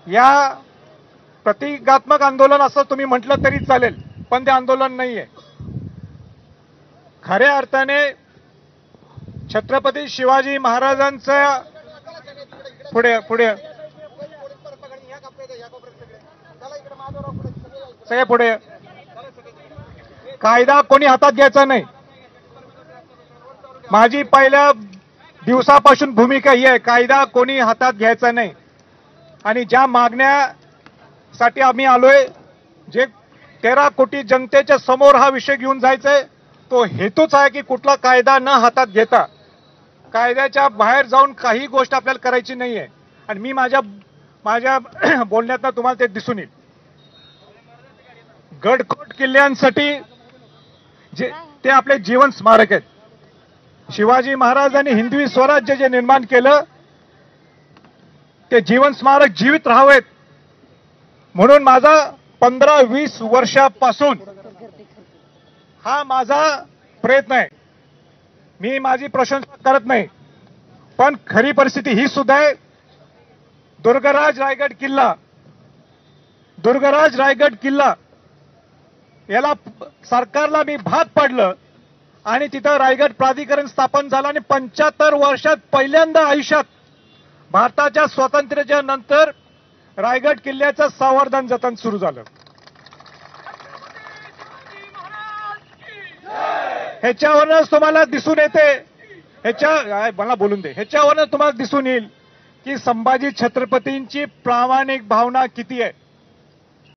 या प्रतिकात्मक आंदोलन असं तुम्ही म्हटलं तरी चालेल, पण ते आंदोलन नाहीये. खऱ्या अर्थाने छत्रपती शिवाजी महाराजांचं पुढे पुढे सगळे पुढे कायदा कोणी हातात घ्यायचा नाही. माझी पहिल्या दिवसापासून भूमिका ही आहे, कायदा कोणी हातात घ्यायचा नाही. आणि ज्या मागण्यासाठी आम्ही आलोय, जे 13 कोटी जनतेच्या समोर हा विषय घेऊन जायचंय, तो हेतूच आहे की कुठला कायदा न हातात घेता कायद्याच्या बाहेर जाऊन काही गोष्ट आपल्याला करायची नाहीये. आणि मी माझ्या बोलण्यातनं तुम्हाला ते दिसून येईल. गडकोट किल्ल्यांसाठी जे ते आपले जीवन स्मारक आहेत. शिवाजी महाराजांनी हिंदवी स्वराज्य जे निर्माण केलं, ते जीवन स्मारक जीवित राहावेत म्हणून माझा 15-20 वर्षापासून हा माझा प्रयत्न आहे. मी माझी प्रशंसा करत नाही, पण खरी परिस्थिती ही सुद्धा आहे. दुर्गराज रायगड किल्ला याला सरकारला मी भाग पाडलं आणि तिथं रायगड प्राधिकरण स्थापन झालं आणि 75 वर्षात पहिल्यांदा आयुष्यात भारताच्या स्वातंत्र्याच्या नंतर रायगड किल्ल्याचं संवर्धन जतन सुरू झालं. ह्याच्यावरच तुम्हाला दिसून येते, मला बोलून दे, ह्याच्यावरच तुम्हाला दिसून येईल की संभाजी छत्रपतींची प्रामाणिक भावना किती आहे.